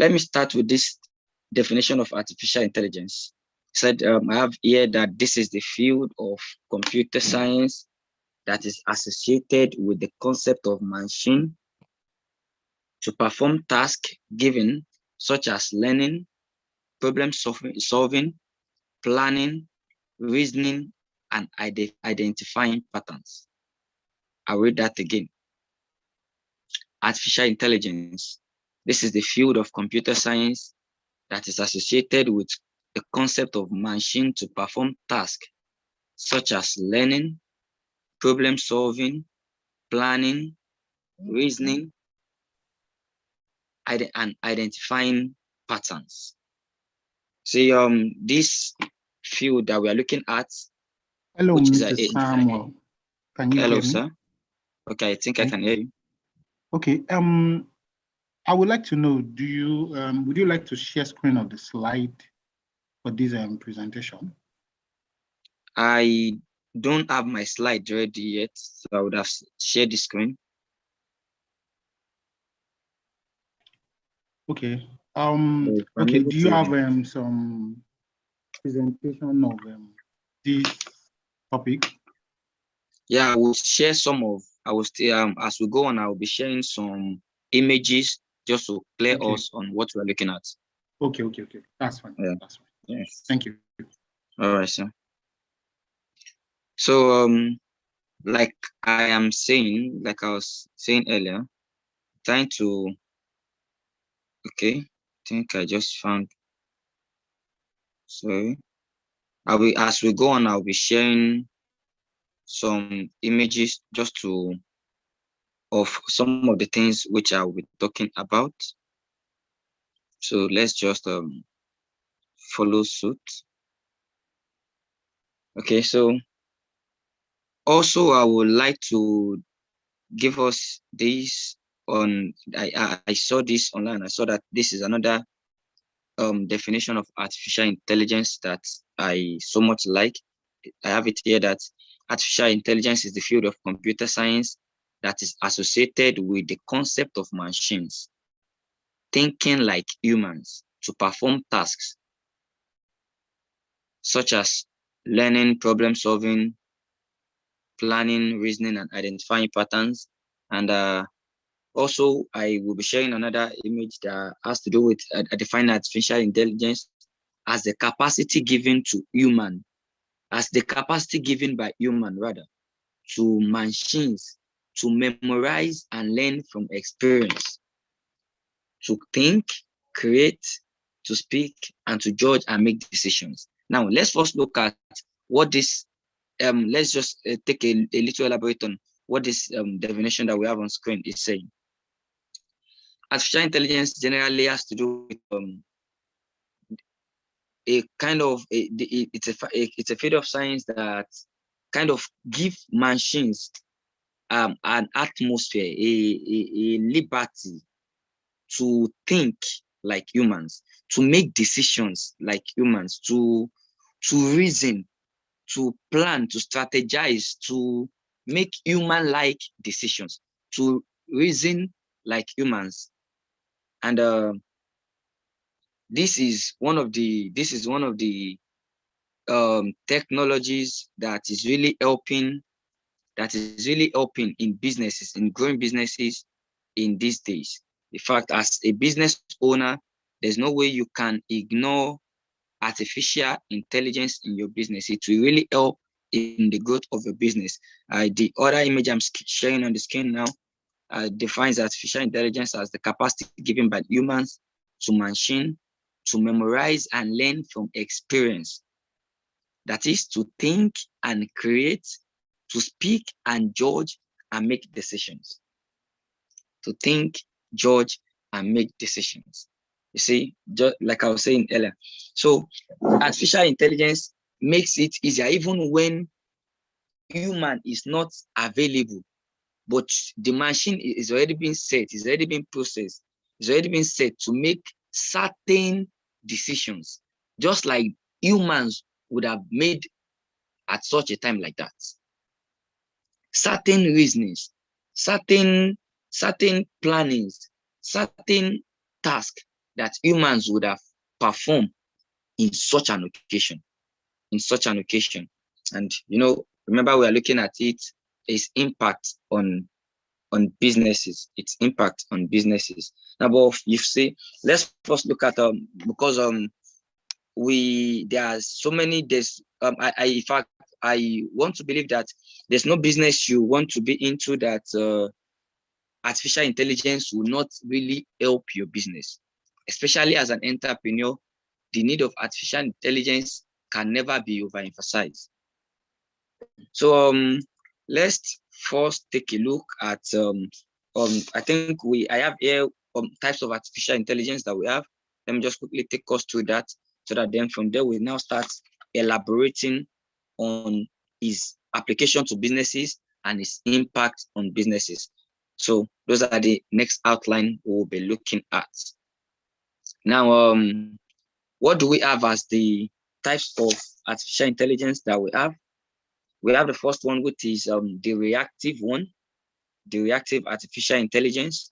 let me start with this definition of artificial intelligence. Said I have here that this is the field of computer science that is associated with the concept of machine to perform tasks given, such as learning, problem solving, planning, reasoning, and identifying patterns. I'll read that again. Artificial intelligence. This is the field of computer science that is associated with the concept of machine to perform tasks such as learning, problem solving, planning, reasoning, and identifying patterns. See, this field that we are looking at. Hello, Mr. Samuel. Can you hear me? Hello, sir. Okay, I think I can hear you. Okay. I would like to know, would you like to share screen of the slide for this presentation? I don't have my slide ready yet, so I would have shared the screen. Okay. Okay. Do you have some presentation of this topic? Yeah, I will share some of. I will still as we go on. I will be sharing some images just to clear us on what we're looking at. Okay. That's fine. Yeah. That's fine. Yes. Thank you. All right, sir. So like I was saying earlier, trying to. Okay, I think I just found. Sorry. As we go on, I'll be sharing some images just of some of the things which I will be talking about. So let's just follow suit. Okay, so also I would like to give us this on. I saw this online. I saw that this is another definition of artificial intelligence that I so much like. I have it here that artificial intelligence is the field of computer science that is associated with the concept of machines thinking like humans to perform tasks such as learning, problem solving, planning, reasoning, and identifying patterns. And also, I will be sharing another image that has to do with defining artificial intelligence as the capacity given to human, as the capacity given by human rather, to machines to memorize and learn from experience, to think, create, to speak, and to judge and make decisions. Now, let's first look at what this, let's just take a little elaborate on what this definition that we have on screen is saying. Artificial intelligence generally has to do with a kind of, it's a field of science that kind of give machines an atmosphere, a liberty to think like humans, to make decisions like humans, to reason, to plan, to strategize, to make human-like decisions, to reason like humans. And this is one of the technologies that is really helping in businesses, in growing businesses in these days. In fact, as a business owner, there's no way you can ignore artificial intelligence in your business. It will really help in the growth of your business. The other image I'm sharing on the screen now defines artificial intelligence as the capacity given by humans to machine to memorize and learn from experience. That is to think and create, to speak and judge and make decisions. To think, judge, and make decisions. You see, just like I was saying earlier. So artificial intelligence makes it easier, even when human is not available, but the machine is already been set, is already been processed, is already been set to make certain decisions, just like humans would have made at such a time like that. Certain reasonings, certain plannings, certain tasks that humans would have performed in such an occasion. And remember, we are looking at its impact on businesses. Its impact on businesses. Now, but you see, let's first look at because there are so many. There's in fact, I want to believe that there's no business you want to be into that artificial intelligence will not really help your business, especially as an entrepreneur. The need of artificial intelligence can never be overemphasized. So let's first take a look at I think I have here types of artificial intelligence that we have. Let me just quickly take us through that, so that then from there we now start elaborating on its application to businesses and its impact on businesses. So those are the next outline we'll be looking at. Now, what do we have as the types of artificial intelligence that we have? We have the first one, which is the reactive one, the reactive artificial intelligence.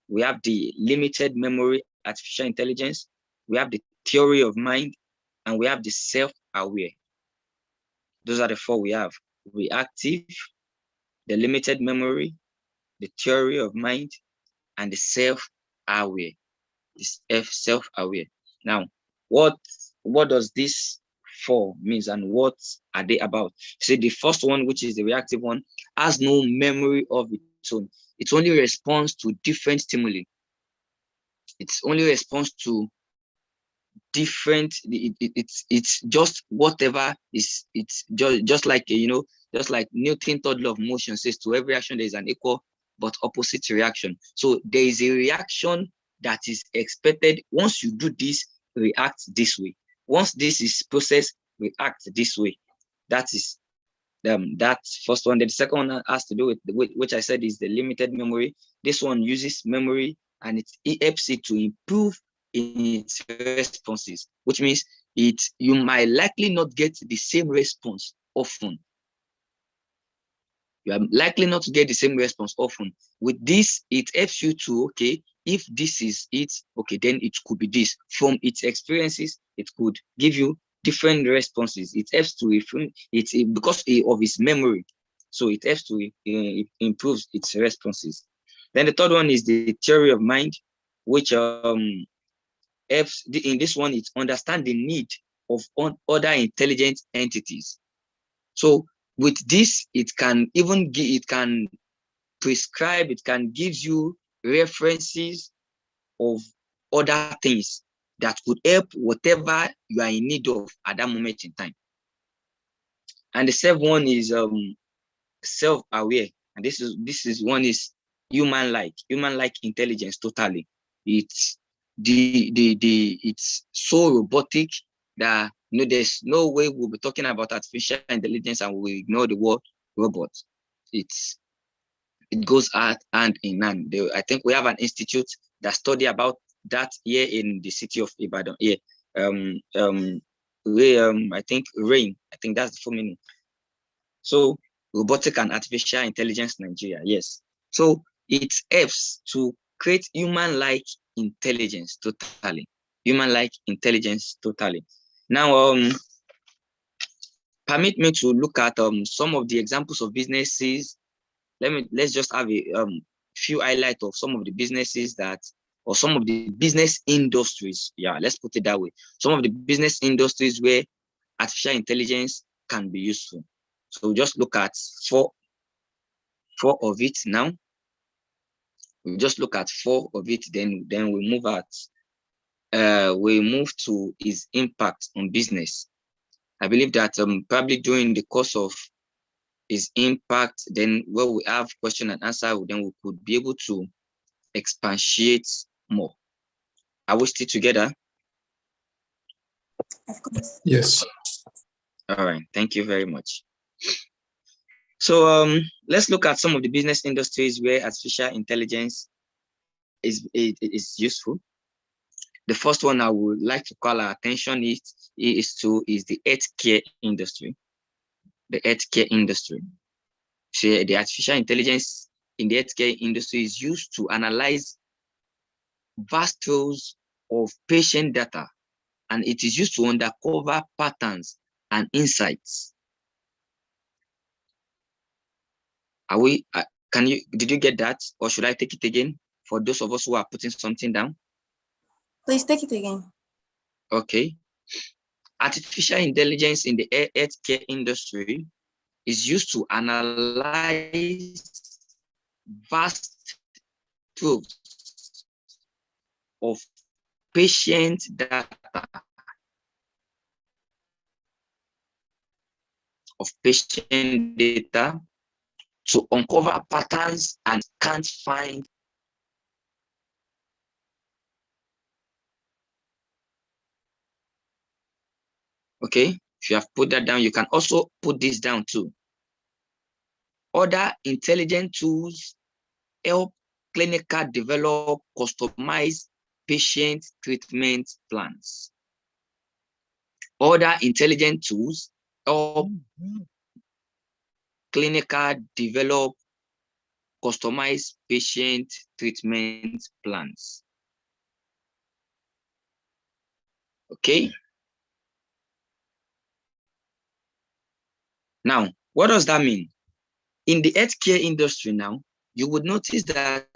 We have the limited memory artificial intelligence. We have the theory of mind, and we have the self-aware. Those are the four we have: reactive, the limited memory, the theory of mind, and the self-aware. Self-aware. Now, what does this four means, and what are they about? See, the first one, which is the reactive one, has no memory of its own. It only responds to different stimuli. It's only responds to different. It's just whatever is. It's just like just like Newton's third law of motion says, to every action there is an equal but opposite reaction. So there is a reaction that is expected. Once you do this, react this way. Once this is processed, react this way. That is that first one. Then the second one has to do with which I said is the limited memory. This one uses memory, and it helps it to improve in its responses, which means you might likely not get the same response often. You are likely not to get the same response often. With this, it helps you to, okay, if this is it, okay, then it could be this. From its experiences, it could give you different responses. It helps to because of its memory. So it helps to it improves its responses. Then the third one is the theory of mind, which helps in this one, it understands the need of other intelligent entities. So with this, it can prescribe, it can give you references of other things that could help whatever you are in need of at that moment in time. And the seventh one is self-aware, and this is one is human-like intelligence. Totally, it's it's so robotic that there's no way we'll be talking about artificial intelligence and we ignore the word robot. It goes hand in hand. I think we have an institute that study about that here in the city of Ibadan. Here, I think RAIN. I think that's the full meaning. So robotic and artificial intelligence Nigeria. Yes. So it helps to create human-like intelligence. Totally, human-like intelligence. Totally. Now, permit me to look at some of the examples of businesses. Let's just have a few highlights of some of the businesses or some of the business industries. Yeah, let's put it that way. Some of the business industries where artificial intelligence can be useful. So just look at four of it now. We just look at four of it, then we move to its impact on business. I believe that probably during the course of its impact, then where we have question and answer, then we could be able to expatiate more. Are we still together? Of course. Yes. All right. Thank you very much. So let's look at some of the business industries where artificial intelligence is useful. The first one I would like to call our attention is the healthcare industry. The healthcare industry. So the artificial intelligence in the healthcare industry is used to analyze vast rows of patient data, and it is used to uncover patterns and insights. Did you get that, or should I take it again for those of us who are putting something down? Please take it again. Okay. Artificial intelligence in the healthcare industry is used to analyze vast troves of patient data, to uncover patterns and can't find. Okay, if you have put that down, you can also put this down too. Other intelligent tools help clinical develop customized patient treatment plans. Other intelligent tools help clinical develop customized patient treatment plans. Okay. Now, what does that mean? In the healthcare industry now, you would notice that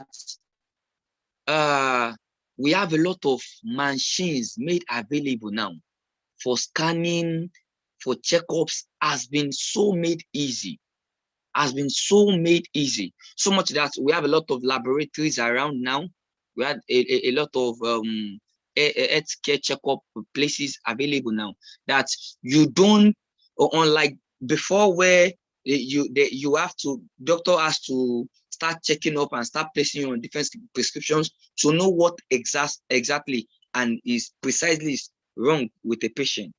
we have a lot of machines made available now for scanning, for checkups, has been so made easy. So much that we have a lot of laboratories around now. We have a lot of healthcare checkup places available now that you don't, unlike before, where doctor has to start checking up and start placing you on different prescriptions to know what exactly and is precisely wrong with the patient.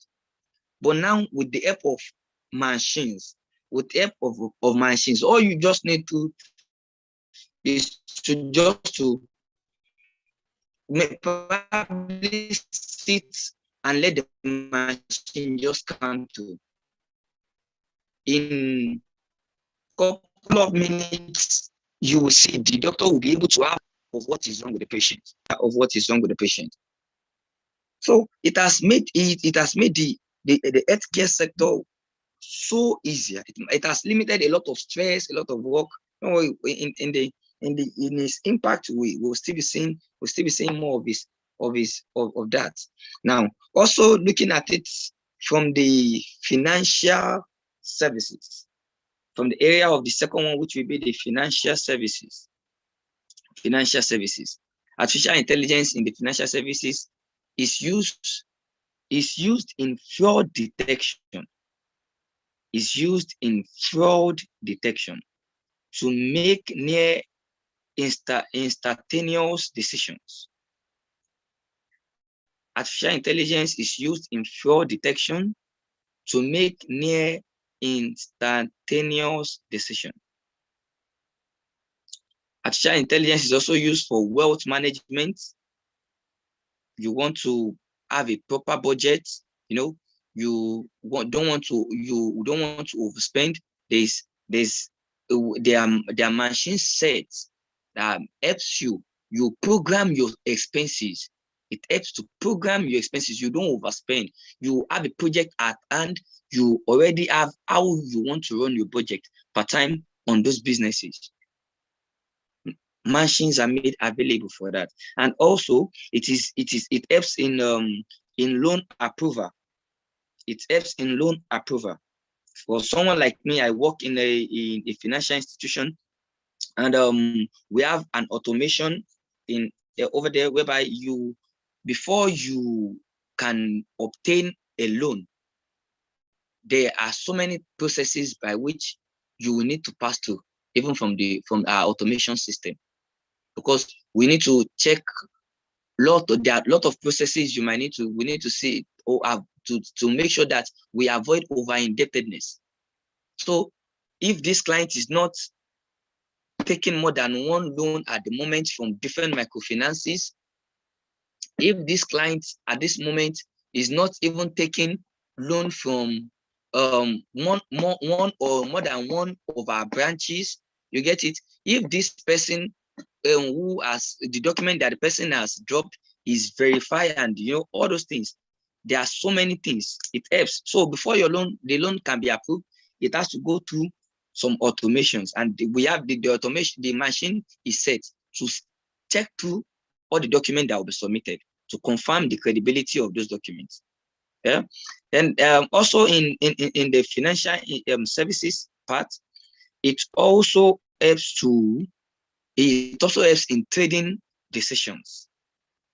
But now, with the help of machines, all you just need to is to probably sit and let the machine just come to. In a couple of minutes, you will see the doctor will be able to have of what is wrong with the patient. So it has made the healthcare sector so easier. It has limited a lot of stress, a lot of work. In its impact, we will still be seeing more of that. Now, also looking at it from the financial services, from the area of the second one, which will be the financial services. Artificial intelligence in the financial services is used in fraud detection. To make near instantaneous decisions. Artificial intelligence is used in fraud detection to make near instantaneous decisions. Artificial intelligence is also used for wealth management. You want to have a proper budget, you don't want to overspend. There are machine sets that helps you program your expenses. It helps to program your expenses. You don't overspend. You have a project at hand. You already have how you want to run your budget per time on those businesses. Machines are made available for that. And also it helps in loan approval. It helps in loan approval. For someone like me, I work in a financial institution, and we have an automation in over there whereby before you can obtain a loan, there are so many processes by which you will need to pass through, even from our automation system, because we need to check there are a lot of processes we need to see or have to make sure that we avoid over indebtedness. So if this client is not taking more than one loan at the moment from different microfinances, if this client at this moment is not even taking loan from one or more than one of our branches, you get it. If this person who has the document that the person has dropped is verified, and all those things. There are so many things. It helps. So before the loan can be approved, it has to go through some automations, and we have the automation. The machine is set to check through all the documents that will be submitted to confirm the credibility of those documents. Yeah, and also in the financial services part, it also helps in trading decisions.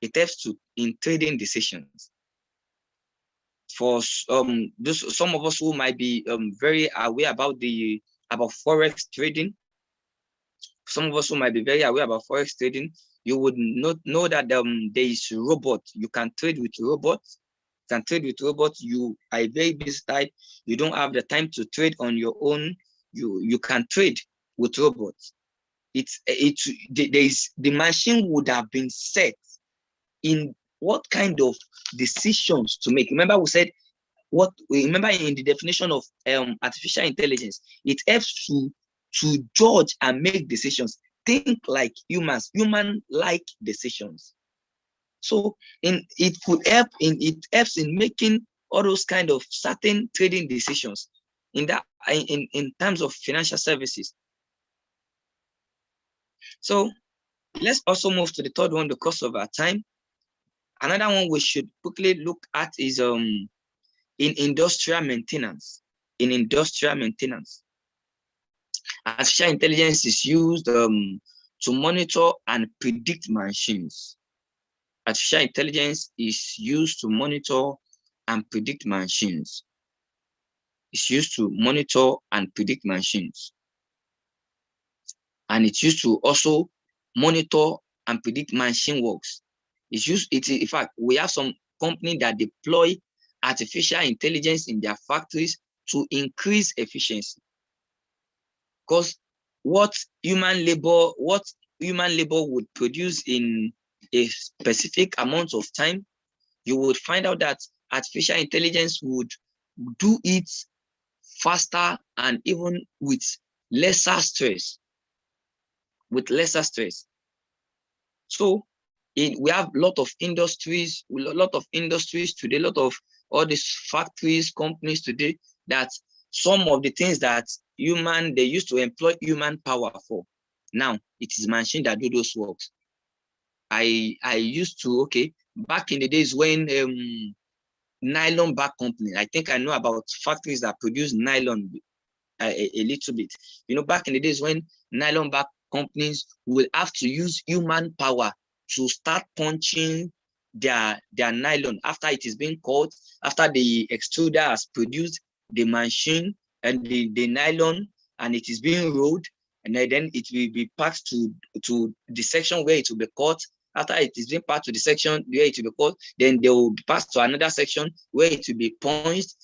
It helps in trading decisions. For some of us who might be very aware about forex trading, some of us who might be very aware about forex trading, you would not know that there is robot. You can trade with robots. You are a very busy type. You don't have the time to trade on your own. You can trade with robots. The machine would have been set in what kind of decisions to make. Remember, we said remember in the definition of artificial intelligence, it helps to judge and make decisions, think like humans, human-like decisions. So it helps in making all those kind of certain trading decisions in terms of financial services. So let's also move to the third one because of our time. Another one we should quickly look at is in industrial maintenance. In industrial maintenance, artificial intelligence is used to monitor and predict machines. Artificial intelligence is used to monitor and predict machines. It's used to monitor and predict machines. And it's used to also monitor and predict machine works. In fact, we have some companies that deploy artificial intelligence in their factories to increase efficiency. Because what human labor would produce in a specific amount of time, you would find out that artificial intelligence would do it faster and even with lesser stress. So we have a lot of industries today, a lot of all these factories, companies today, that some of the things that they used to employ human power for, now it is machine that do those works. I used to, back in the days when nylon bag company, I think I know about factories that produce nylon a little bit. Back in the days when nylon bag companies will have to use human power to start punching their nylon after it is being cut, after the extruder has produced the machine and the nylon, and it is being rolled, and then it will be passed to the section where it will be cut. After it is being passed to the section where it will be cut, then they will be passed to another section where it will be punched.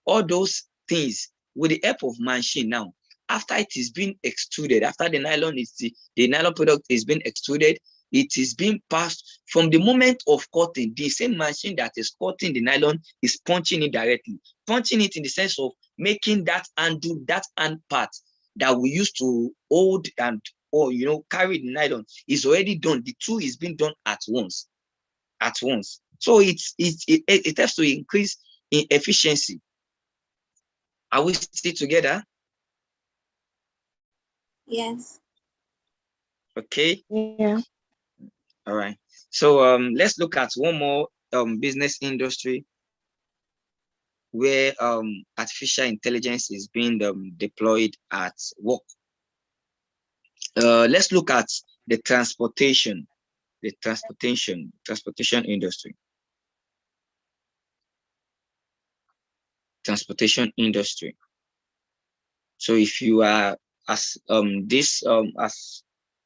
All those things with the help of machine now. After it is being extruded, after the nylon product is being extruded, it is being passed from the moment of cutting. The same machine that is cutting the nylon is punching it directly. Punching it in the sense of making that hand part that we used to hold or carry the nylon is already done. The two is being done at once. So it has to increase in efficiency. Are we still together? Yes. Okay. Yeah. All right. So let's look at one more business industry where artificial intelligence is being deployed at work. Let's look at the transportation industry. Transportation industry. So if you are as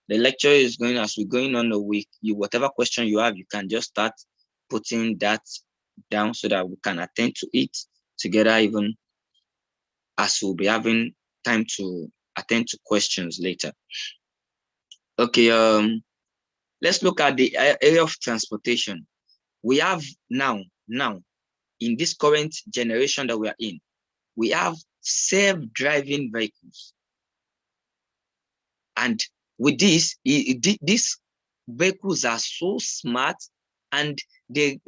the lecture is going, as we're going on the week, whatever question you have, you can just start putting that down so that we can attend to it together, even as we'll be having time to attend to questions later. Okay, let's look at the area of transportation. We have now in this current generation that we are in, we have self-driving vehicles. And with these vehicles are so smart and they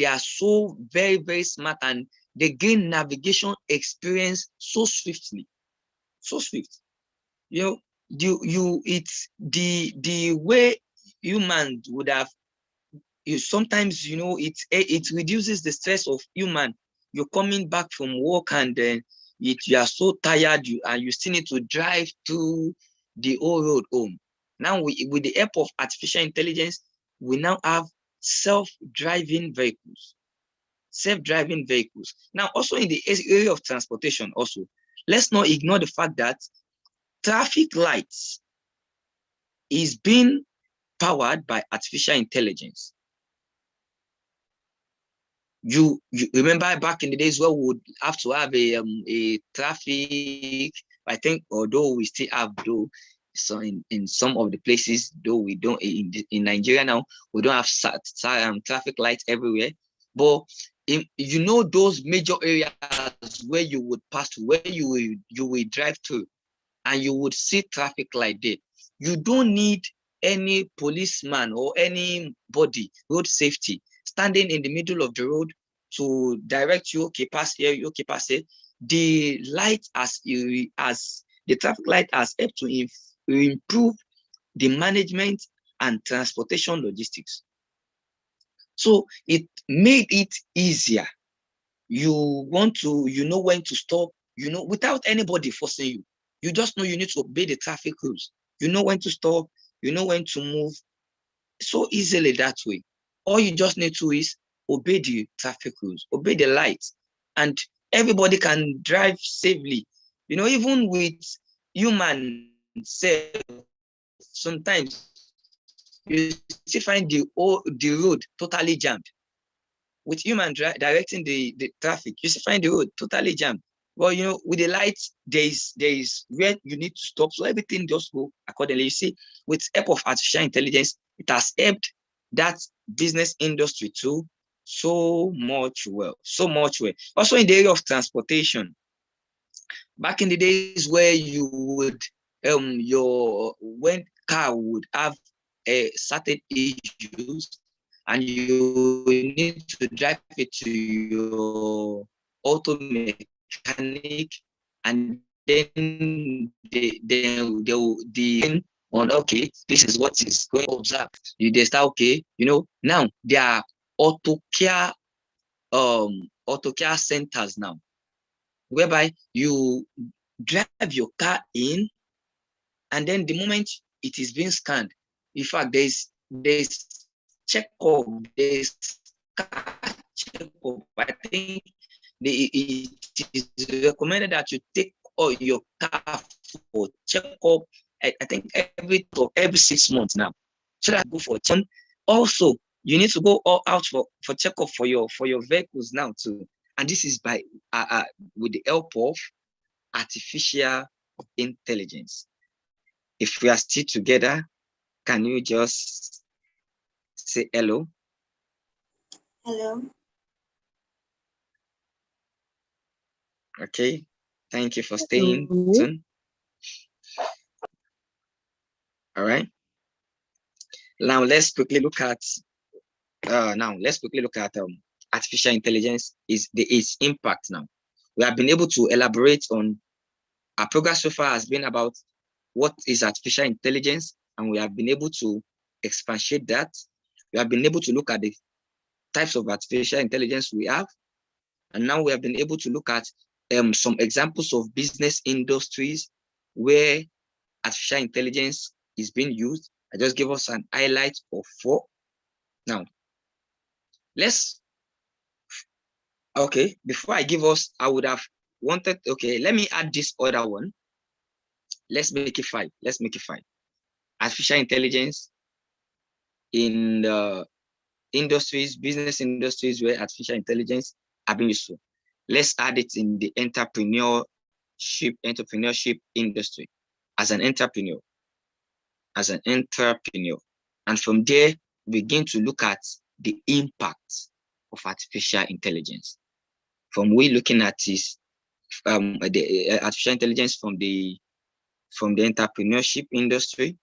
are so very, very smart, and they gain navigation experience so swiftly, so swift. You know, it's the way humans would have. Sometimes, you know, it reduces the stress of human. You're coming back from work, and then you are so tired, and you still need to drive through the whole road home. Now, with the help of artificial intelligence, we now have self-driving vehicles. Self-driving vehicles. Now, also in the area of transportation, also, let's not ignore the fact that traffic lights is being powered by artificial intelligence. You remember back in the days where we would have to have a traffic. I think, although we still have, though, so in some of the places, though we don't, in Nigeria now, we don't have traffic lights everywhere. But you know, those major areas where you would pass to, where you will drive through, and you would see traffic light there. You don't need any policeman or anybody, road safety, standing in the middle of the road to direct you, okay, pass here, okay, pass here. The light as the traffic light has helped to improve the management and transportation logistics. So it made it easier. You want to, you know when to stop, you know, without anybody forcing you. You just know you need to obey the traffic rules. You know when to stop, you know when to move, so easily that way. All you just need to is obey the traffic rules, obey the lights, and everybody can drive safely. You know, even with human self, sometimes you still find the road totally jammed. With human directing the traffic, you still find the road totally jammed. Well, you know, with the lights, there is where you need to stop, so everything just go accordingly. You see, with help of artificial intelligence, it has helped that business industry too so much well. Also in the area of transportation, back in the days where you would when car would have a certain issues, and you need to drive it to your auto mechanic, and then the on, okay, this is what is going to observe. They start, okay, you know, now there are auto care centers now, whereby you drive your car in, and then the moment it is being scanned, in fact, there's checkup, there's car checkup. I think it is recommended that you take your car for checkup. I think every 6 months now, so that go for check. Also, you need to go all out for checkup for your vehicles now too, and this is by with the help of artificial intelligence. If we are still together, can you just say hello? Hello. Okay, thank you for staying tuned. All right. Now let's quickly look at artificial intelligence its impact. Now we have been able to elaborate on our progress so far has been about what is artificial intelligence, and we have been able to expatiate that. We have been able to look at the types of artificial intelligence we have, and now we have been able to look at some examples of business industries where artificial intelligence is being used. I just give us an highlight of 4. Now, before I give us, I would have wanted, okay, let me add this other one. Let's make it 5. Artificial intelligence in the industries, business industries where artificial intelligence are being useful. Let's add it in the entrepreneurship industry as an entrepreneur. And from there, begin to look at the impact of artificial intelligence. From we looking at this, the artificial intelligence from the entrepreneurship industry,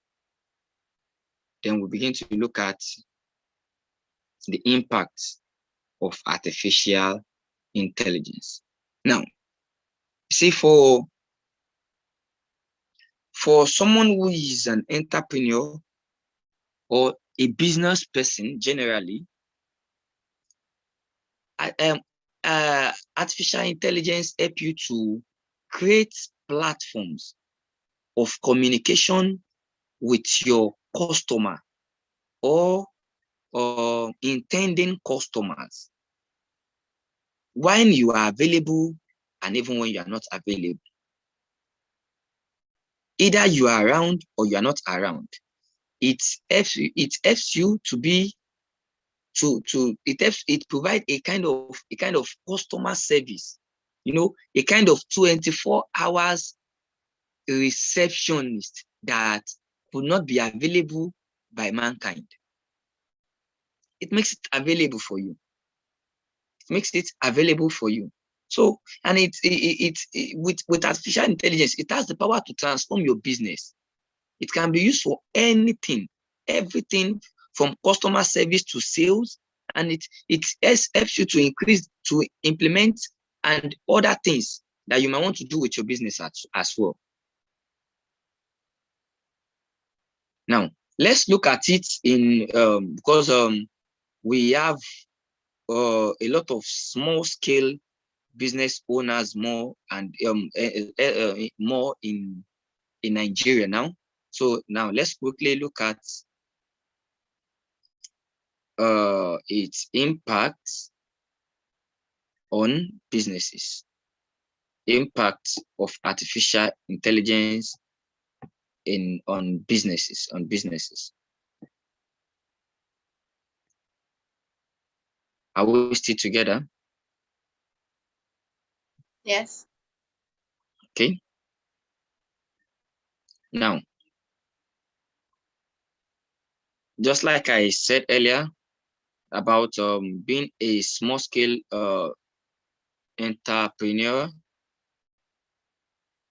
then we begin to look at the impact of artificial intelligence. Now, see, for someone who is an entrepreneur or a business person generally, artificial intelligence help you to create platforms of communication with your customer or intending customers when you are available and even when you are not available. Either you are around or you are not around. It helps you to be it provides a kind of customer service, a kind of 24 hours receptionist that could not be available by mankind. It makes it available for you. It makes it available for you. So, and with artificial intelligence, it has the power to transform your business. It can be used for anything, everything from customer service to sales, and it helps you to implement and other things that you might want to do with your business as well. Now, let's look at it in because we have a lot of small scale business owners more and more in Nigeria now. So now let's quickly look at its impact on businesses. Impact of artificial intelligence on businesses. Are we still together? Yes. Okay. Now, just like I said earlier about being a small scale entrepreneur,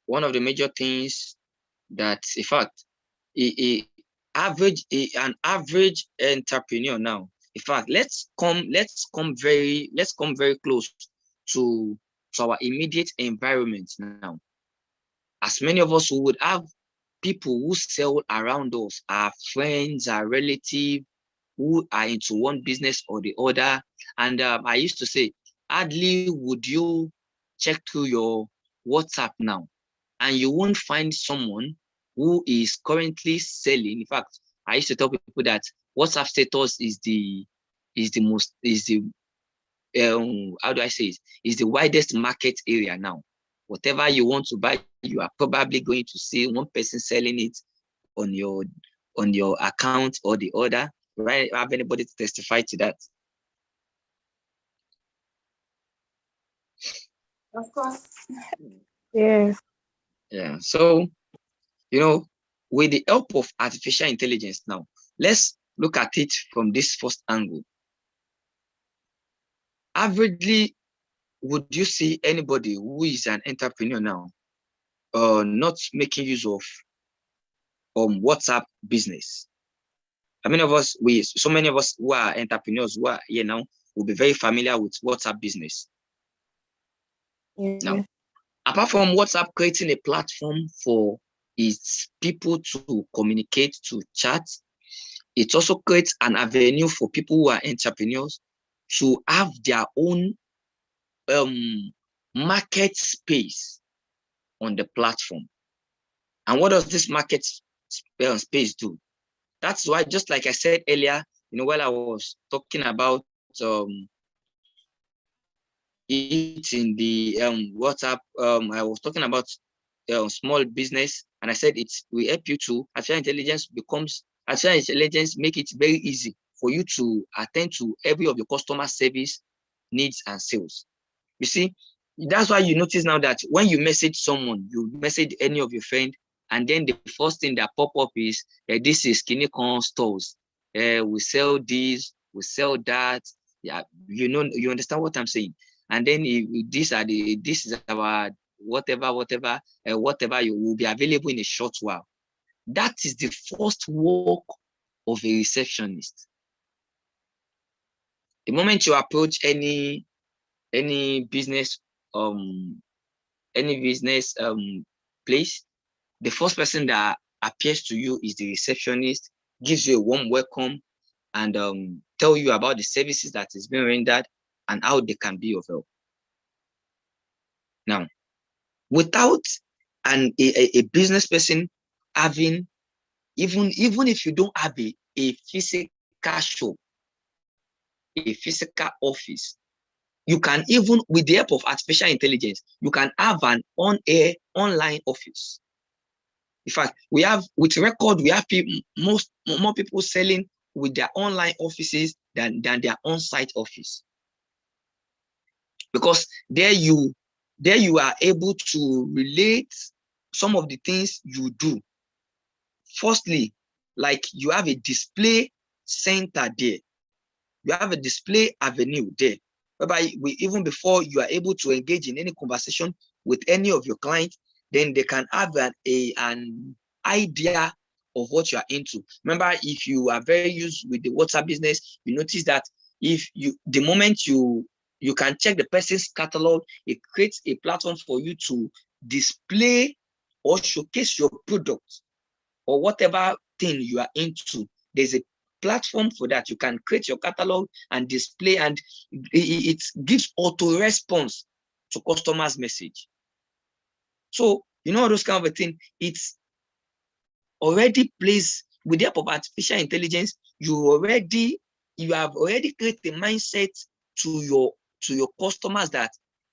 one of the major things that, in fact, an average entrepreneur now. In fact, let's come very close to our immediate environment now. As many of us who would have people who sell around us, our friends, our relatives, who are into one business or the other. And I used to say, hardly would you check through your WhatsApp now, and you won't find someone who is currently selling. In fact, I used to tell people that WhatsApp status is the how do I say it? Is the widest market area now. Whatever you want to buy, you are probably going to see one person selling it on your account or the other. Right? Have anybody to testify to that? Of course. Yes. Yeah. So, with the help of artificial intelligence now, let's look at it from this first angle. Averagely, would you see anybody who is an entrepreneur now not making use of WhatsApp business? I mean, so many of us who are entrepreneurs who are here now will be very familiar with WhatsApp business. Yes. Now, apart from WhatsApp creating a platform for its people to communicate, to chat, it also creates an avenue for people who are entrepreneurs to have their own market space on the platform. And what does this market space do? That's why, just like I said earlier, while I was talking about it in the WhatsApp, I was talking about small business, and I said we help you to artificial intelligence make it very easy for you to attend to every of your customer service needs and sales. You see, that's why you notice now that when you message someone, you message any of your friends, and then the first thing that pop up is this is Kinikon stores. We sell this, we sell that. Yeah, you understand what I'm saying. And then this is our whatever you will be available in a short while. That is the first work of a receptionist. The moment you approach any business place, the first person that appears to you is the receptionist, gives you a warm welcome, and tell you about the services that is being rendered and how they can be of help. Now, without a business person having, even if you don't have a physical shop, a physical office, you can, even with the help of artificial intelligence, you can have an on-air online office. In fact, we have, with record, we have more people selling with their online offices than their on-site office. Because there you are able to relate some of the things you do. Firstly, like you have a display center there. You have a display avenue there, whereby even before you are able to engage in any conversation with any of your clients, then they can have an idea of what you are into. Remember, if you are very used with the water business, you notice that the moment you can check the person's catalog, it creates a platform for you to display or showcase your product or whatever thing you are into. There's a platform for that. You can create your catalog and display, and it gives auto response to customers' message. So, all those kind of a thing, it's already placed with the help of artificial intelligence. You have already created a mindset to your customers that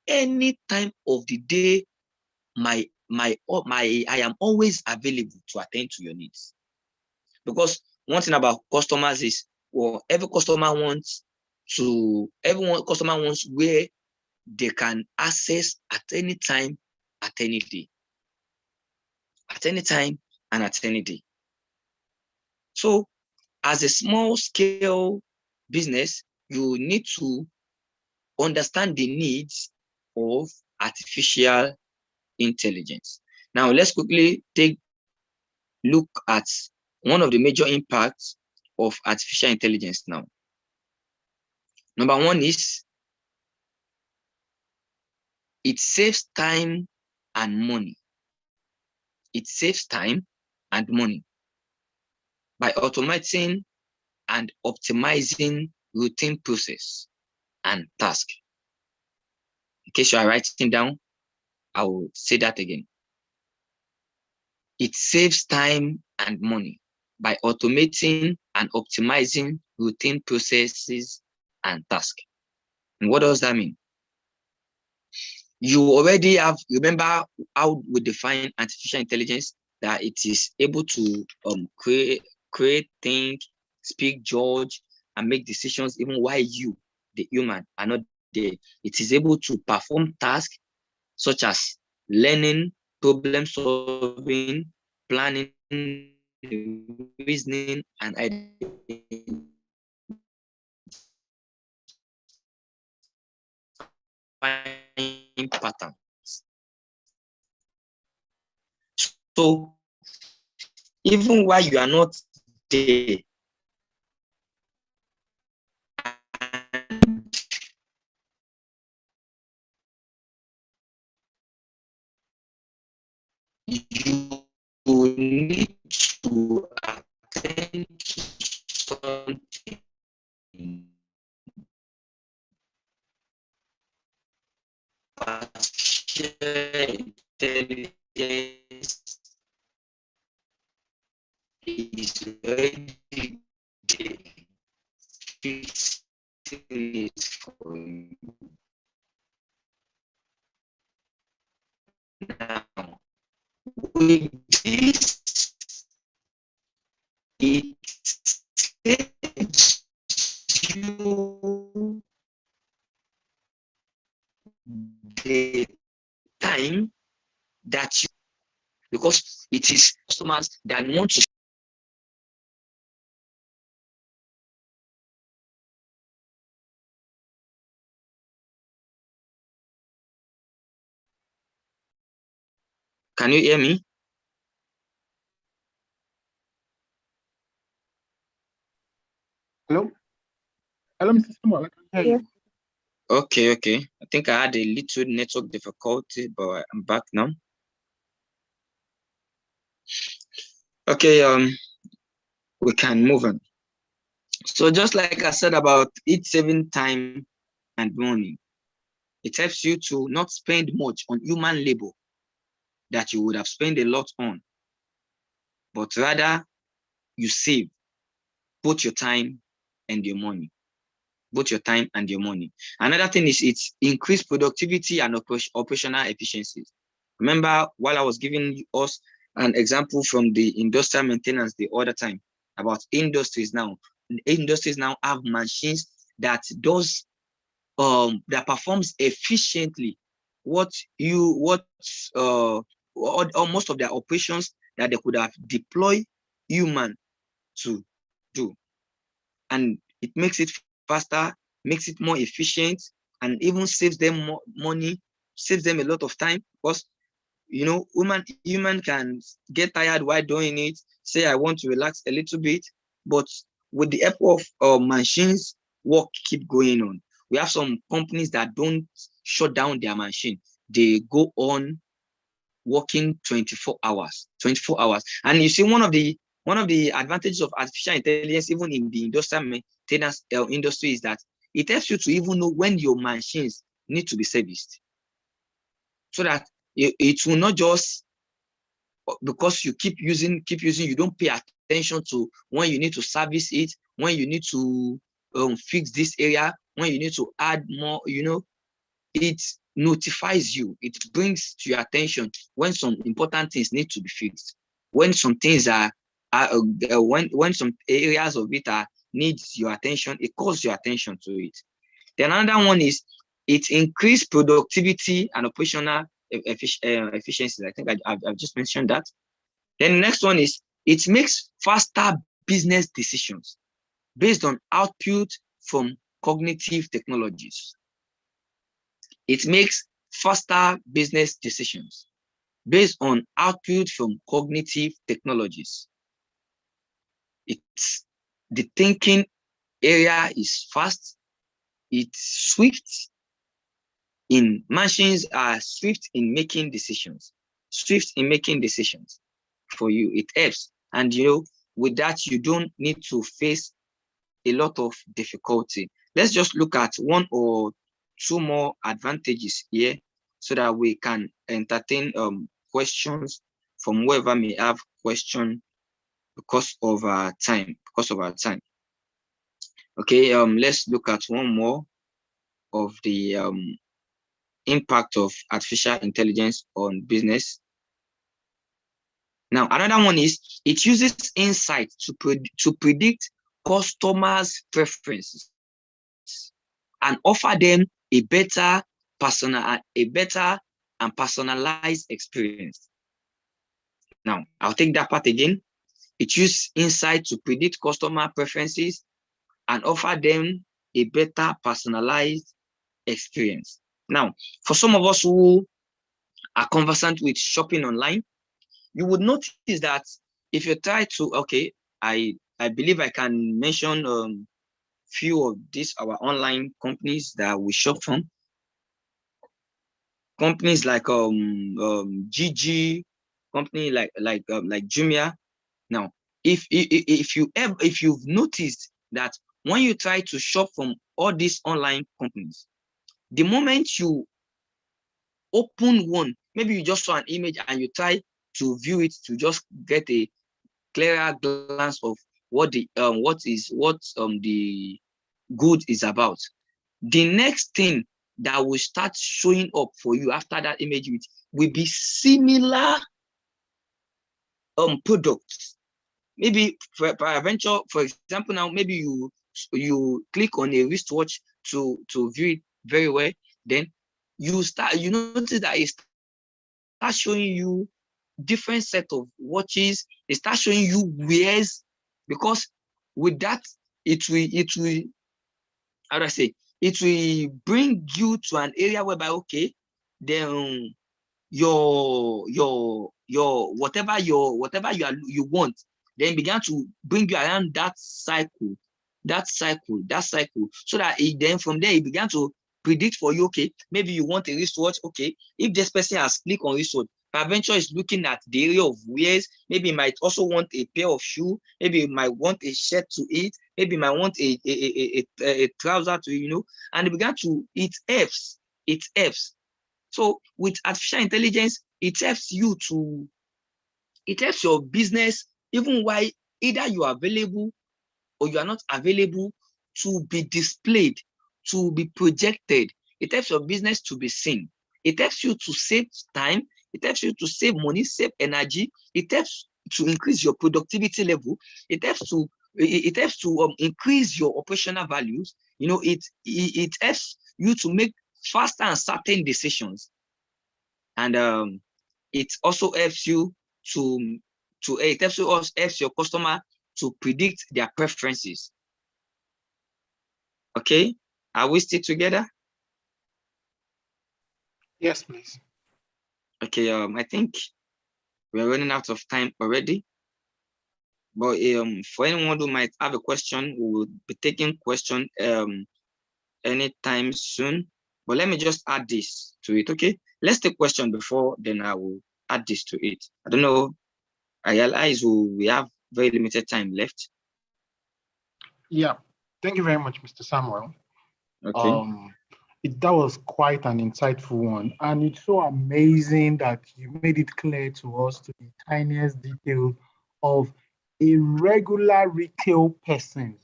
any time of the day, I am always available to attend to your needs. Because one thing about customers is, well, every customer wants where they can access at any time, at any day. At any time and at any day. So as a small scale business, you need to understand the needs of artificial intelligence. Now let's quickly look at one of the major impacts of artificial intelligence now. Number one is it saves time and money. It saves time and money by automating and optimizing routine process and task. In case you are writing down, I will say that again. It saves time and money by automating and optimizing routine processes and tasks. And what does that mean? You already have, remember how we define artificial intelligence, that it is able to create, think, speak, judge, and make decisions even while you, the human, are not there. It is able to perform tasks such as learning, problem solving, planning, reasoning, and identifying patterns. So even while you are not there, you need to attend to something. Artificial intelligence is ready to fix it for you. Now, with this, it saves you the time that you, because it is customers that want to. Can you hear me? Hello? Hello, Mr. Samuel, I can hear Yes. you. Okay. I think I had a little network difficulty, but I'm back now. Okay, we can move on. So just like I said about it saving time and money, it helps you to not spend much on human labor that you would have spent a lot on, but rather you save both your time and your money. Both your time and your money. Another thing is it's increased productivity and operational efficiencies. Remember, while I was giving us an example from the industrial maintenance the other time about industries now have machines that does that performs efficiently what uh or most of their operations that they could have deployed human to do, and it makes it faster, makes it more efficient, and even saves them more money, saves them a lot of time, because human can get tired while doing it, say I want to relax a little bit, but with the help of machines, work keep going on. We have some companies that don't shut down their machine. They go on working 24 hours. And you see, one of the advantages of artificial intelligence, even in the industrial maintenance industry, is that it helps you to even know when your machines need to be serviced, so that it will not just, because you keep using, you don't pay attention to when you need to service it, when you need to fix this area, when you need to add more. It notifies you, it brings to your attention when some important things need to be fixed, when some things when some areas of it needs your attention, it calls your attention to it. Then another one is it increased productivity and operational efficiencies. I think I've just mentioned that. Then the next one is it makes faster business decisions based on output from cognitive technologies. It makes faster business decisions based on output from cognitive technologies. It's the thinking area is fast, it's swift. Machines are swift in making decisions. For you. It helps. And with that, you don't need to face a lot of difficulty. Let's just look at one or two more advantages here so that we can entertain questions from whoever may have question because of our time. Okay, let's look at one more of the impact of artificial intelligence on business. Now, another one is it uses insight to predict customers' preferences and offer them a better and personalized experience. Now, I'll take that part again. It uses insight to predict customer preferences and offer them a better personalized experience. Now, for some of us who are conversant with shopping online, you would notice that if you try to, okay, I believe I can mention few of these our online companies that we shop from. Companies like GG, company like Jumia. Now, if you've noticed that when you try to shop from all these online companies, the moment you open one, maybe you just saw an image and you try to view it to just get a clearer glance of what the good is about. The next thing that will start showing up for you after that image will be similar products. Maybe for example, now maybe you click on a wristwatch to view it very well, then you notice that it starts showing you different set of watches. It starts showing you wears, because with that it will how do I say, it will bring you to an area whereby, okay, then your whatever you want, then began to bring you around that cycle that cycle, so that then from there, it began to predict for you, okay, maybe you want a wristwatch, okay, if this person has clicked on wristwatch, Peradventure is looking at the area of wears, maybe might also want a pair of shoes, maybe might want a shirt to eat, maybe might want a trouser to, and it began to, it helps. So with artificial intelligence, it helps your business, even while either you are available or you are not available, to be displayed, to be projected. It helps your business to be seen. It helps you to save time. It helps you to save money, save energy. It helps to increase your productivity level. It helps to increase your operational values. It helps you to make faster and certain decisions. And it also helps you helps your customer to predict their preferences. Okay, are we still together? Yes, please. Okay, I think we're running out of time already. But for anyone who might have a question, we will be taking question anytime soon. But let me just add this to it. Okay, let's take question before then I will add this to it. I don't know. I realize we have very limited time left. Yeah, thank you very much, Mr. Samuel. Okay. That was quite an insightful one, and it's so amazing that you made it clear to us to the tiniest detail of a regular retail person,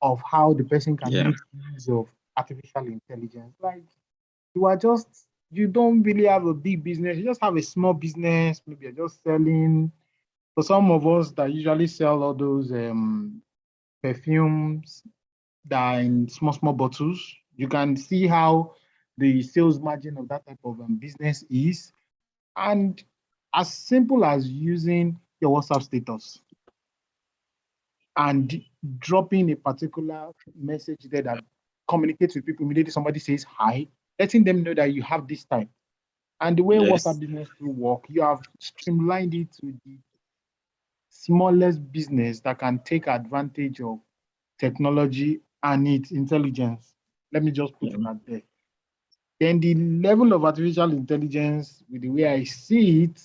of how the person can make use of artificial intelligence. Like, you don't really have a big business, you just have a small business, maybe you're just selling. For some of us that usually sell all those perfumes that are in small bottles, you can see how the sales margin of that type of business is. And as simple as using your WhatsApp status and dropping a particular message there that communicates with people immediately, somebody says hi, letting them know that you have this time. And the way WhatsApp business will work, you have streamlined it to the smallest business that can take advantage of technology and its intelligence. Let me just put that there. Then the level of artificial intelligence, with the way I see it,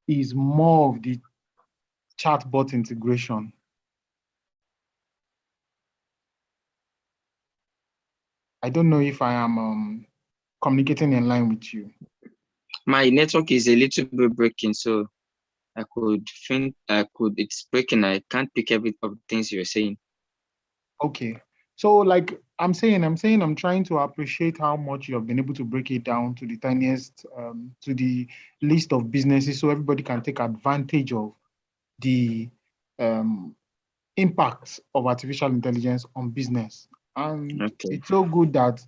is more of the chatbot integration. I don't know if I am communicating in line with you. My network is a little bit breaking, so it's breaking. I can't pick every of the things you're saying. Okay. So like I'm trying to appreciate how much you have been able to break it down to the tiniest, to the list of businesses, so everybody can take advantage of the impacts of artificial intelligence on business. And it's so good that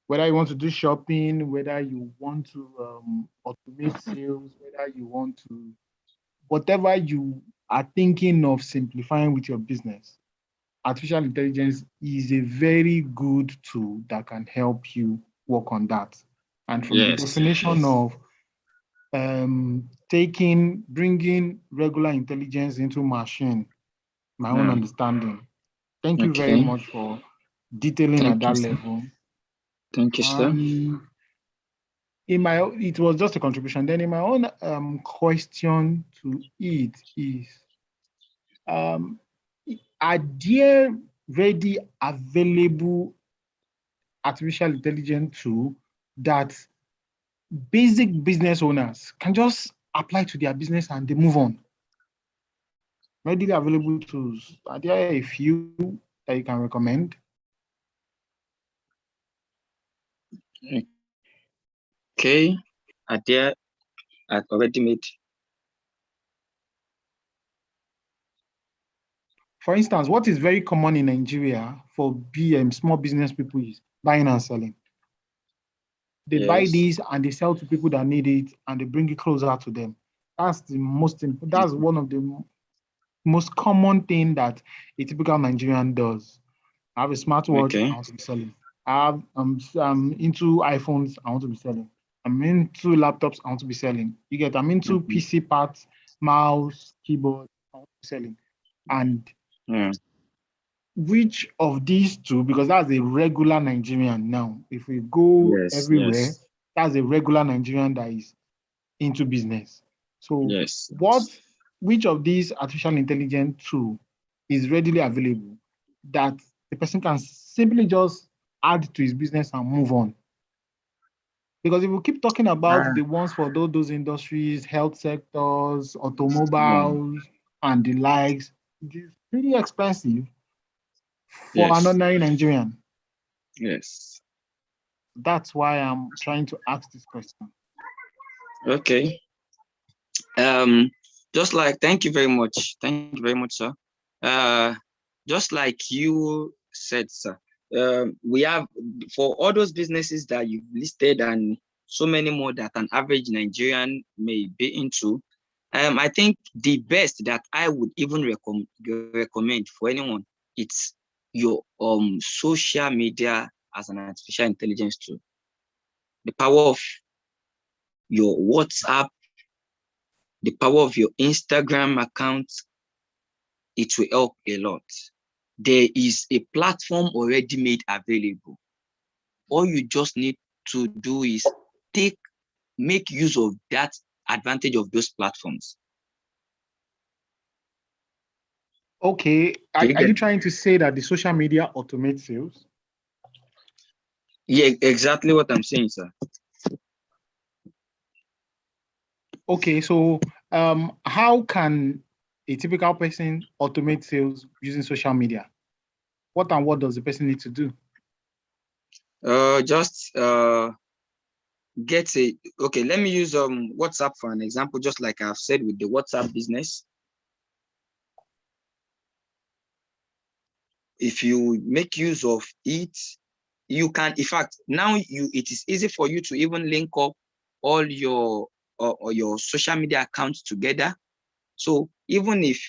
whether you want to do shopping, whether you want to automate sales, whether you want to, whatever you are thinking of simplifying with your business, artificial intelligence is a very good tool that can help you work on that. And from the definition of bringing regular intelligence into machine, my own understanding. Thank you very much for detailing at that level. Thank you, sir. It was just a contribution. Then in my own question to it is, are there ready available artificial intelligence tool that basic business owners can just apply to their business and they move on? Readily available tools, are there a few that you can recommend? Okay, are there already made? For instance, what is very common in Nigeria for small business people is buying and selling. They buy these and they sell to people that need it and they bring it closer to them. That's that's one of the most common thing that a typical Nigerian does. I have a smartwatch, I want to be selling. I'm into iPhones, I want to be selling. I'm into laptops, I want to be selling. I'm into PC parts, mouse, keyboard, I want to be selling. And which of these two, because that's a regular Nigerian now. If we go Yes, everywhere, yes, that's a regular Nigerian that is into business. So yes. which of these artificial intelligence tool is readily available that the person can simply just add to his business and move on? Because if we keep talking about the ones for those industries, health sectors, Yeah, automobiles, and the likes, it is pretty expensive for an yes, ordinary Nigerian. yes. That's why I'm trying to ask this question. Okay. Just like, thank you very much. Thank you very much, sir. Just like you said, sir, we have, for all those businesses that you've listed and so many more that an average Nigerian may be into, I think the best that I would even recommend for anyone, it's your social media as an artificial intelligence tool. The power of your WhatsApp, the power of your Instagram account, it will help a lot. There is a platform already made available. All you just need to do is make use of that advantage of those platforms. Okay, Do you are you get? trying to say that the social media automates sales? Yeah, exactly what I'm saying, sir. Okay, so how can a typical person automate sales using social media? What and what does the person need to do? Just get a, okay, let me use WhatsApp for an example, just like I've said with the WhatsApp business. If you make use of it, you can, in fact, now it is easy for you to even link up all or your social media accounts together. So even if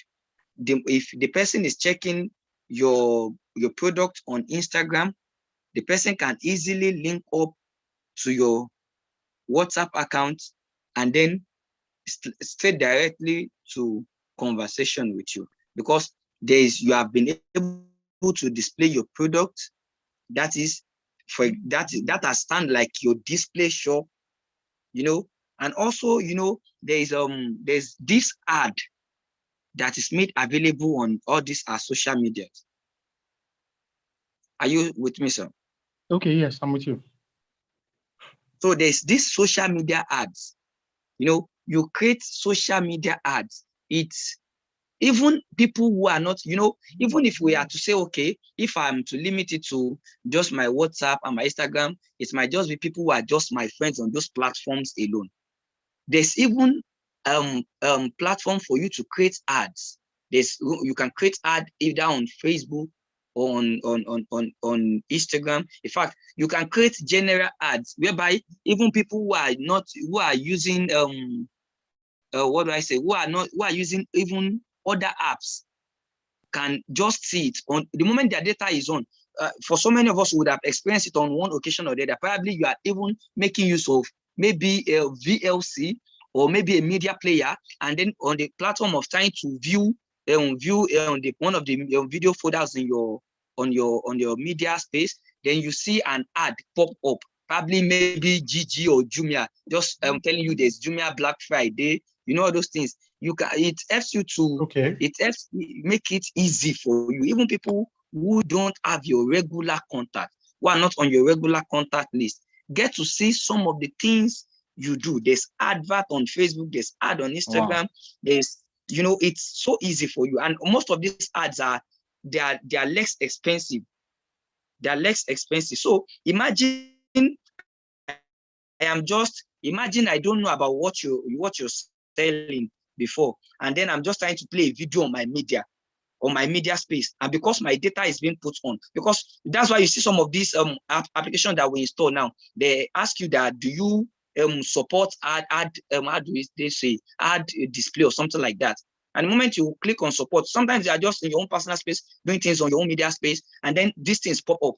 the person is checking your product on Instagram, the person can easily link up to your WhatsApp account and then straight directly to conversation with you, because you have been able to display your product. That is that has stand like your display shop, and also, there's this ad that is made available on all these social media. Are you with me, sir? Okay, yes, I'm with you. So there's this social media ads. You create social media ads. It's even people who are not, even if we are to say, okay, if I'm to limit it to just my WhatsApp and my Instagram, it might just be people who are just my friends on those platforms alone. There's even platform for you to create ads. You can create ad either on Facebook or on Instagram. In fact, you can create general ads whereby even people who are using what do I say, who are using even other apps can just see it on the moment their data is on. For so many of us who would have experienced it on one occasion or the other, probably you are even making use of maybe a VLC or maybe a media player, and then on the platform of trying to view one of the video folders in on your media space, then you see an ad pop up, probably maybe GG or Jumia, just telling you there's Jumia Black Friday, all those things. It helps you to It helps make it easy for you, even people who don't have your regular contact, who are not on your regular contact list, get to see some of the things you do. There's advert on Facebook, there's ad on Instagram. Wow. There's, it's so easy for you. And most of these ads they are less expensive. They are less expensive. So imagine I don't know about what you're selling before, and then I'm just trying to play a video on my media space, and because my data is being put on, because that's why you see some of these applications that we install now, they ask you that, do you support ad how do they say ad display or something like that. And the moment you click on support, sometimes they are just in your own personal space doing things on your own media space, and then these things pop up.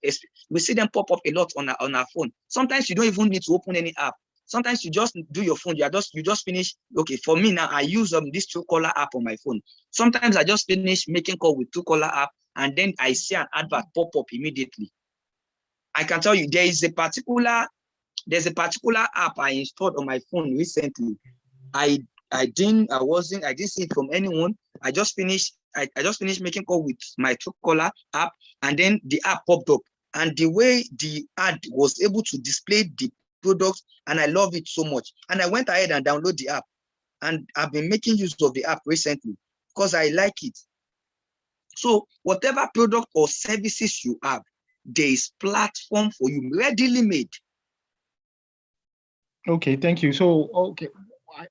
We see them pop up a lot on our phone. Sometimes you don't even need to open any app. Sometimes you just do your phone. You just finish. Okay, for me now, I use this Truecaller app on my phone. Sometimes I just finish making call with Truecaller app, and then I see an advert pop up immediately. I can tell you there's a particular app I installed on my phone recently. I didn't see it from anyone. I just finished making call with my Truecaller app, and then the app popped up. And the way the ad was able to display the product, and I love it so much. And I went ahead and downloaded the app, and I've been making use of the app recently because I like it. So whatever product or services you have, there is platform for you readily made. Okay, thank you. So, okay,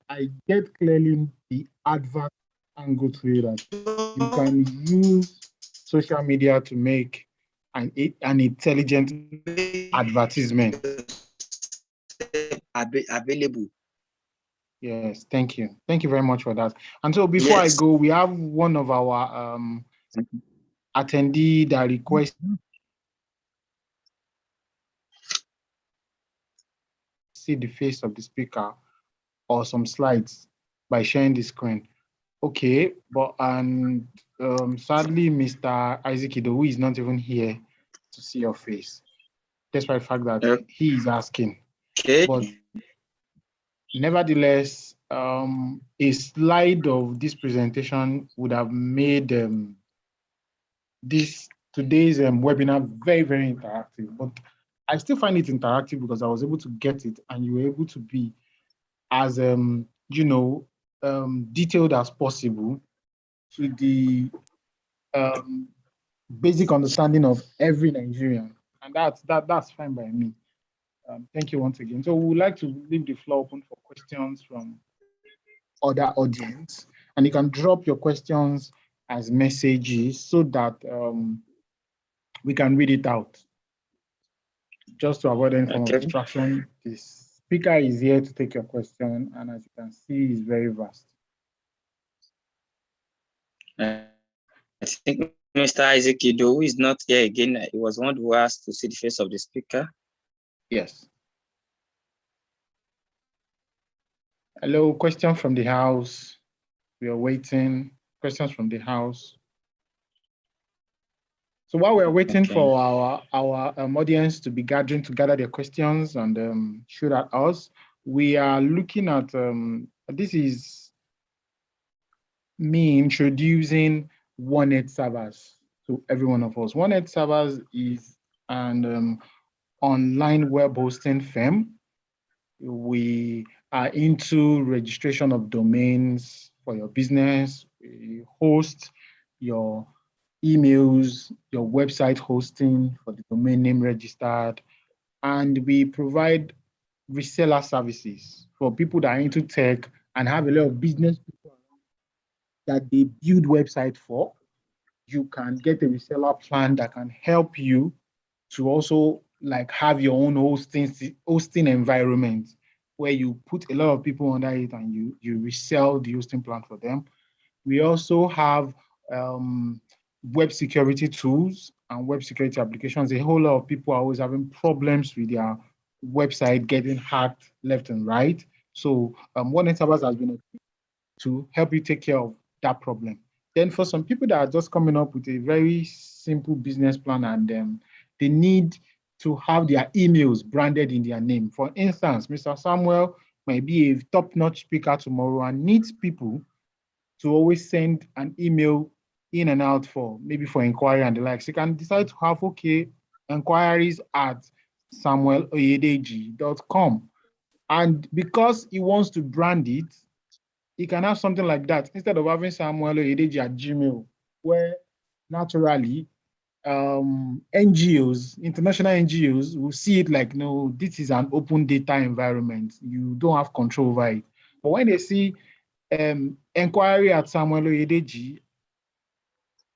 I get clearly the advert angle to it. That you can use social media to make an intelligent advertisement available. Yes, thank you. Thank you very much for that. And so before I go, we have one of our attendee that requests see the face of the speaker or some slides by sharing the screen. Okay, but sadly, Mr. Isaac Idowu is not even here to see your face, despite the fact that he is asking. Okay. But nevertheless, a slide of this presentation would have made today's webinar very, very interactive. But I still find it interactive because I was able to get it, and you were able to be as detailed as possible to the basic understanding of every Nigerian, and that's fine by me. Thank you once again. So we would like to leave the floor open for questions from other audience, and you can drop your questions as messages so that we can read it out. Just to avoid any form of distraction, the speaker is here to take your question, and as you can see, it's very vast. I think Mr. Isaac Idowu is not here again. He was one who asked to see the face of the speaker. Yes. Hello, question from the house. We are waiting. Questions from the house. So while we're waiting for our audience to be gathering to gather their questions and shoot at us, we are looking at, this is me introducing OneEdge servers to every one of us. OneEdge servers is an online web hosting firm. We are into registration of domains for your business. We host your emails, your website hosting for the domain name registered, and we provide reseller services for people that are into tech and have a lot of business people that they build website for. You can get a reseller plan that can help you to also like have your own hosting environment where you put a lot of people under it and you resell the hosting plan for them. We also have web security tools and web security applications. A whole lot of people are always having problems with their website getting hacked left and right. So OneEdge servers has been to help you take care of that problem. Then for some people that are just coming up with a very simple business plan and they need to have their emails branded in their name. For instance, Mr. Samuel might be a top-notch speaker tomorrow and needs people to always send an email in and out for maybe for inquiry and the likes. You can decide to have, okay, inquiries at samueloyedeji.com. And because he wants to brand it, he can have something like that instead of having Samuel Oyedeji at Gmail, where naturally NGOs, international NGOs will see it like, no, this is an open data environment. You don't have control over it. But when they see inquiry at Samuel Oyedeji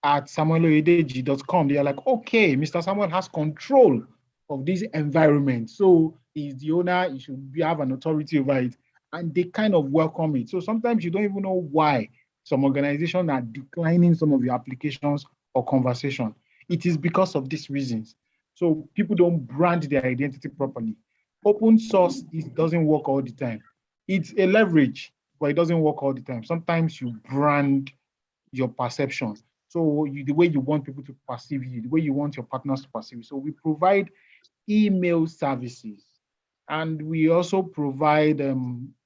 at samueloyedeji.com, they are like, okay, Mr. Samuel has control of this environment. So he's the owner, he should have an authority over it. And they kind of welcome it. So sometimes you don't even know why some organizations are declining some of your applications or conversation. It is because of these reasons. So people don't brand their identity properly. Open source, it doesn't work all the time. It's a leverage, but it doesn't work all the time. Sometimes you brand your perception. So the way you want people to perceive you, the way you want your partners to perceive you. So we provide email services, and we also provide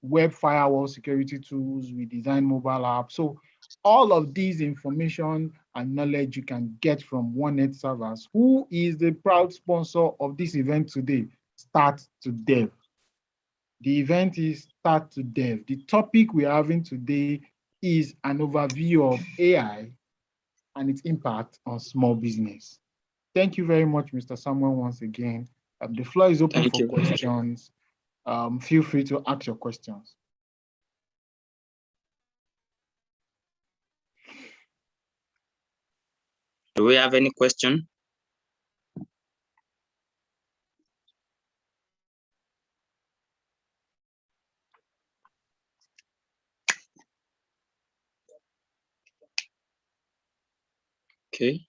web firewall security tools. We design mobile apps. So all of these information and knowledge you can get from OneNet Servers, who is the proud sponsor of this event today, Start2dev. The event is Start2dev. The topic we're having today is an overview of AI and its impact on small business. Thank you very much, Mr. Samuel, once again. The floor is open for questions. Feel free to ask your questions. Do we have any question? Okay.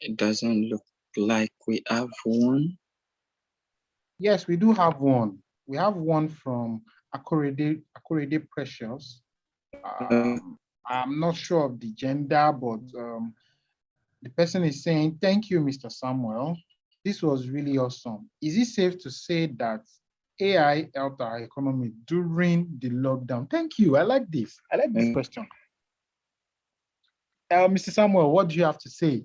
It doesn't look like we have one. Yes, we do have one. We have one from Akorede Precious. I'm not sure of the gender, but the person is saying, thank you, Mr. Samuel. This was really awesome. Is it safe to say that AI helped our economy during the lockdown? Thank you. I like this. I like this question. Mr. Samuel, what do you have to say?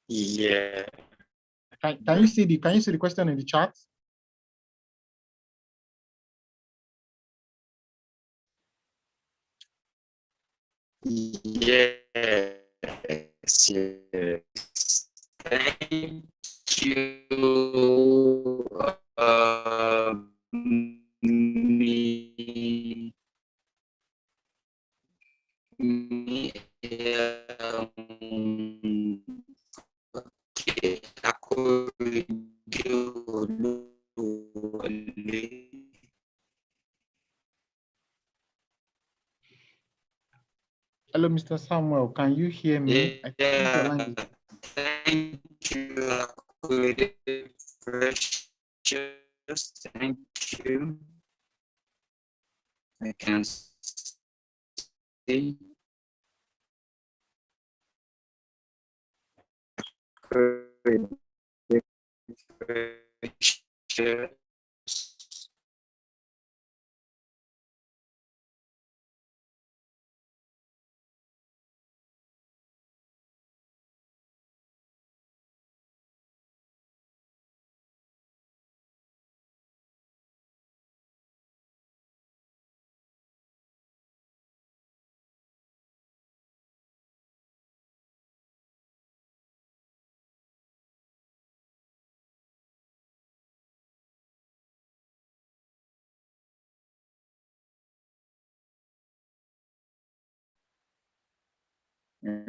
Yeah. Can you see the question in the chat? Yes. Thank you. Hello, Mr. Samuel. Can you hear me? I think your line is... Thank you. Precious. Thank you. I can see.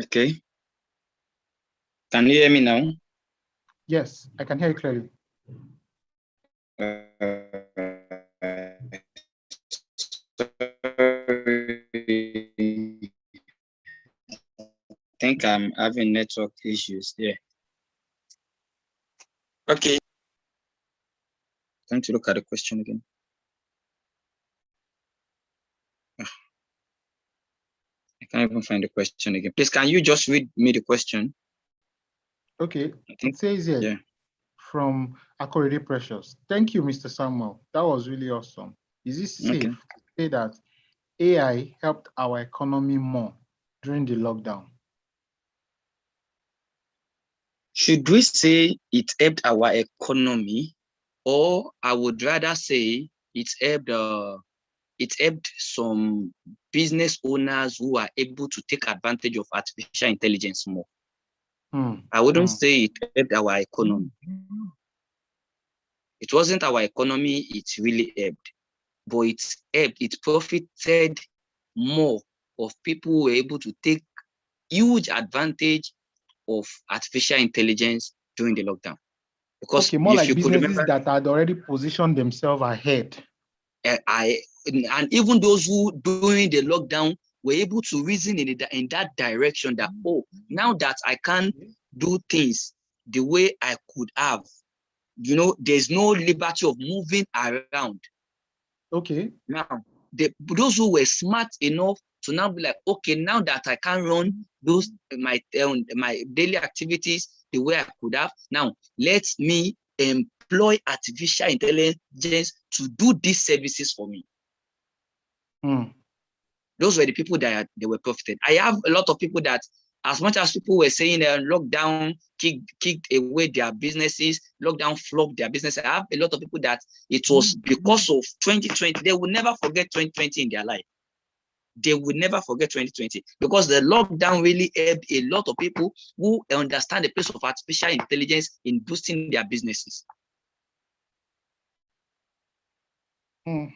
Okay. Can you hear me now? Yes, I can hear you clearly. I think I'm having network issues there. Okay. Time to look at the question again. I can't even find the question again. Please, can you just read me the question? Okay, it says here, yeah, from Akorede Precious. Thank you, Mr. Samuel. That was really awesome. Is it safe to say that AI helped our economy more during the lockdown? Should we say it helped our economy, or I would rather say it helped some business owners who are able to take advantage of artificial intelligence more? I wouldn't say it helped our economy. It wasn't our economy it really helped, but it profited more of people who were able to take huge advantage of artificial intelligence during the lockdown. Because more like businesses that had already positioned themselves ahead. And even those who during the lockdown were able to reason in that direction that, oh, now that I can't do things the way I could have there's no liberty of moving around. Okay. Now, those who were smart enough to now be like, okay, now that I can run those my daily activities the way I could have, now let me employ artificial intelligence to do these services for me. Those were the people that they were profited. I have a lot of people that, as much as people were saying lockdown kicked away their businesses, lockdown flogged their business, I have a lot of people that it was because of 2020. They will never forget 2020 in their life. They will never forget 2020 because the lockdown really helped a lot of people who understand the place of artificial intelligence in boosting their businesses.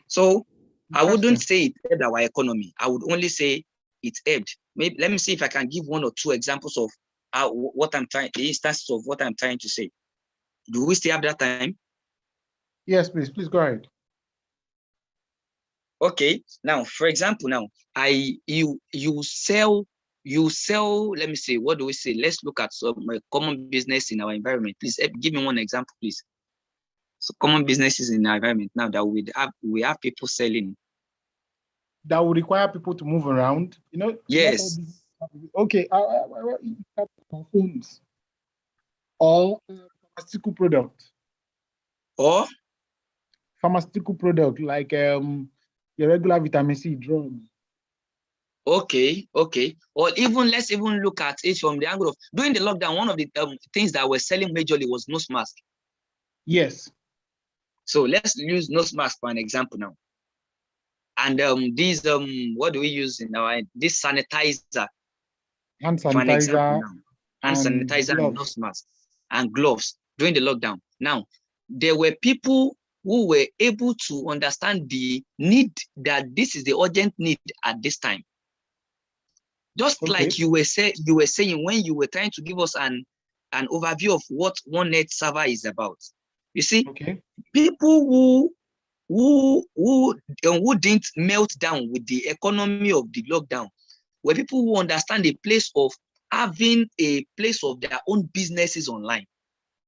So I wouldn't say it helped our economy. I would only say it helped. Maybe let me see if I can give 1 or 2 examples of the instances of what I'm trying to say. Do we still have that time? Yes, please go ahead. Okay. Now, for example, you sell. Let me see. What do we say? Let's look at some common business in our environment. Please give me 1 example, please. So common businesses in our environment now that we have people selling. That would require people to move around, Yes. Okay, phones or pharmaceutical product. Or pharmaceutical product like your regular vitamin C drugs. Okay. Or let's even look at it from the angle of during the lockdown. One of the things that were selling majorly was nose mask. Yes. So let's use nose mask for an example now. And these what do we use in our this sanitizer? Hand sanitizer. For an example now. Hand sanitizer gloves. and nose mask and gloves during the lockdown. Now, there were people who were able to understand the need, that this is the urgent need at this time. Just like you were saying when you were trying to give us an overview of what One Net Server is about. You see, people who didn't melt down with the economy of the lockdown were people who understand the place of having a place of their own businesses online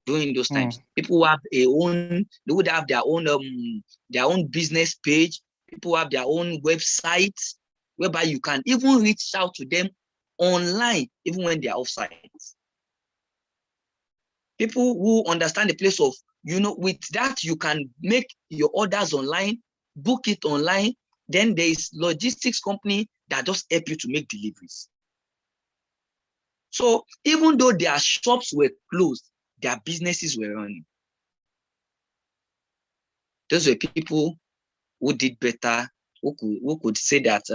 during those times. People who would have their own business page. People have their own websites whereby you can even reach out to them online even when they are offsite. People who understand the place of, with that you can make your orders online, book it online. Then there is logistics company that just help you to make deliveries. So even though their shops were closed, their businesses were running. Those were people who did better, who could say that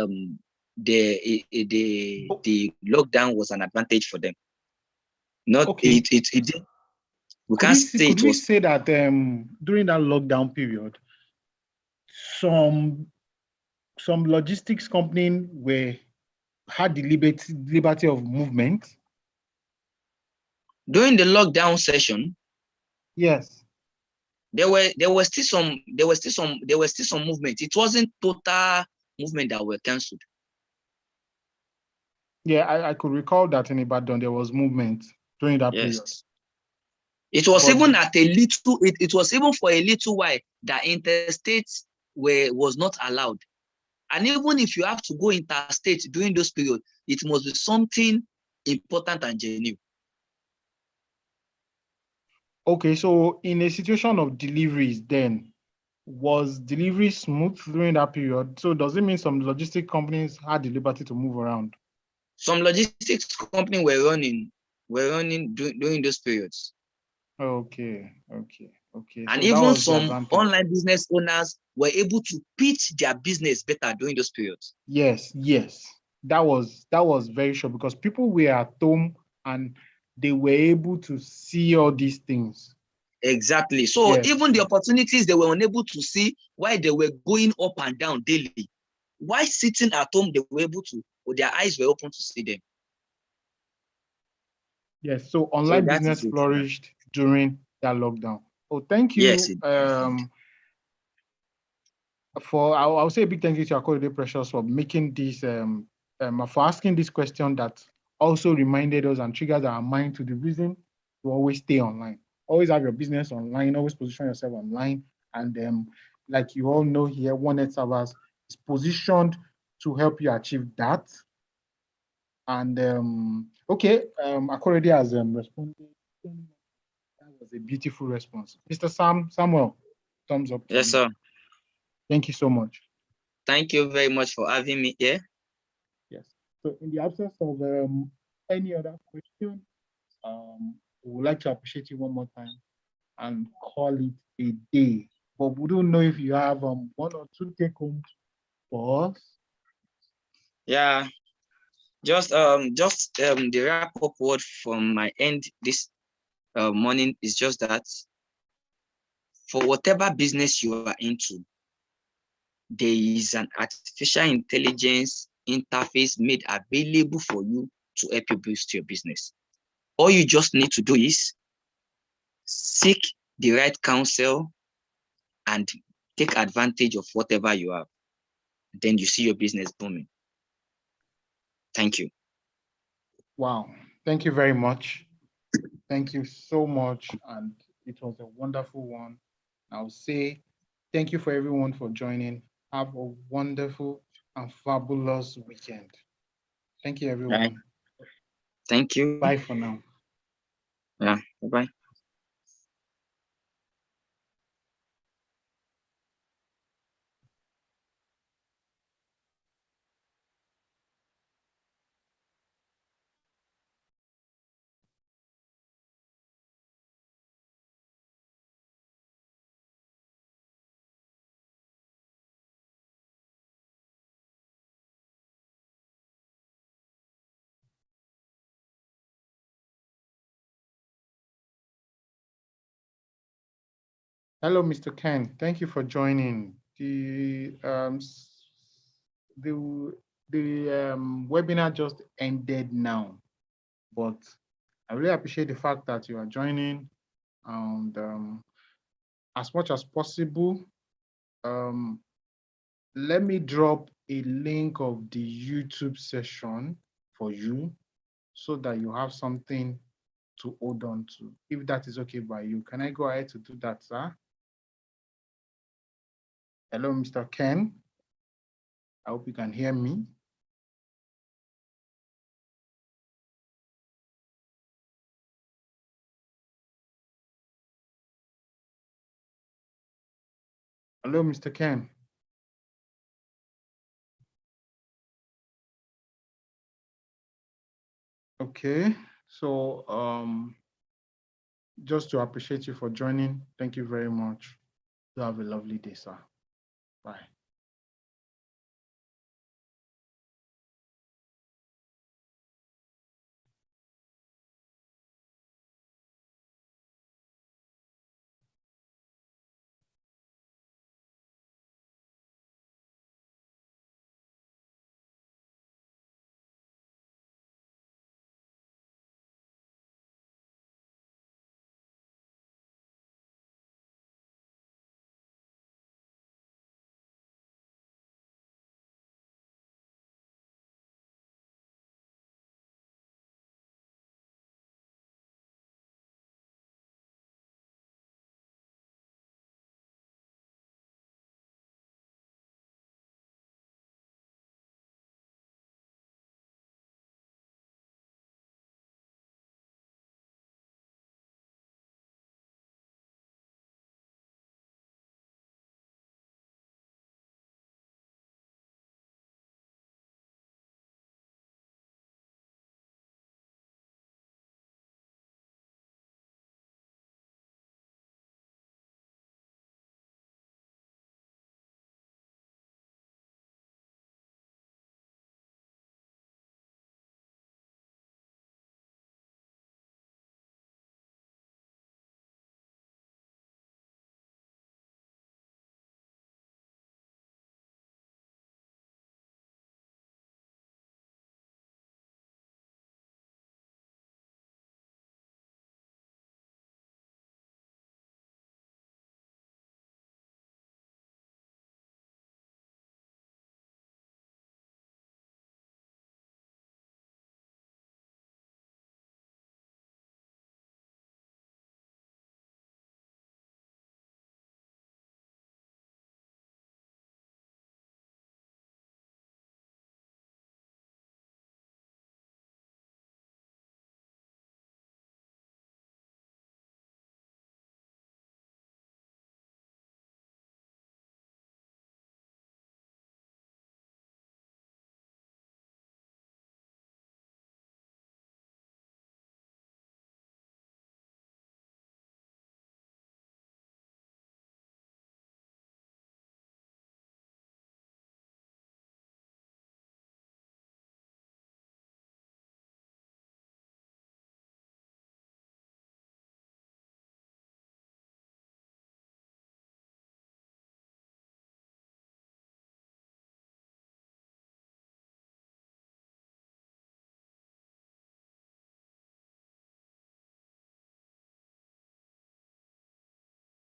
the lockdown was an advantage for them. Not okay. It did. Could we say that during that lockdown period, some logistics company had the liberty of movement? During the lockdown session, yes, there were still some movement. It wasn't total movement that were cancelled. Yeah, I could recall that in Ibadan there was movement during that period. It was even at a little. It was even for a little while that interstates was not allowed. And even if you have to go interstate during those periods, it must be something important and genuine. Okay, so in a situation of deliveries, then was delivery smooth during that period? So does it mean some logistic companies had the liberty to move around? Some logistics companies were running during those periods. Okay. And so even some online business owners were able to pitch their business better during those periods. Yes. That was very sure because people were at home and they were able to see all these things. Exactly. So even the opportunities they were unable to see while they were going up and down daily, while sitting at home, they were able to, or their eyes were open to see them. Yes, so online business flourished during that lockdown. Oh, thank you. Yes. I'll say a big thank you to Akorede Precious for making this for asking this question that also reminded us and triggered our mind to the reason to always stay online. always have your business online, always position yourself online. And like you all know here, 1X Servers is positioned to help you achieve that. And okay, Akorede has responded. That was a beautiful response. Mr. Samuel, thumbs up. Yes, sir. Thank you so much. Thank you very much for having me here. Yes. So in the absence of any other question, we would like to appreciate you one more time and call it a day. But we don't know if you have 1 or 2 take homes for us. Yeah, just the wrap up word from my end this morning is just that for whatever business you are into, there is an artificial intelligence interface made available for you to help you boost your business. All you just need to do is seek the right counsel and take advantage of whatever you have. Then you see your business booming. Thank you. Wow. Thank you very much. Thank you so much. And it was a wonderful one. I'll say thank you for everyone for joining. Have a wonderful and fabulous weekend. Thank you, everyone. Right. Thank you. Bye for now. Yeah. Bye-bye. Hello, Mr. Ken. Thank you for joining. The webinar just ended now, but I really appreciate the fact that you are joining. And as much as possible, let me drop a link of the YouTube session for you so that you have something to hold on to. If that is okay by you, can I go ahead to do that, sir? Hello, Mr. Ken. I hope you can hear me. Hello, Mr. Ken. Okay, so just to appreciate you for joining, thank you very much. You have a lovely day, sir. Bye.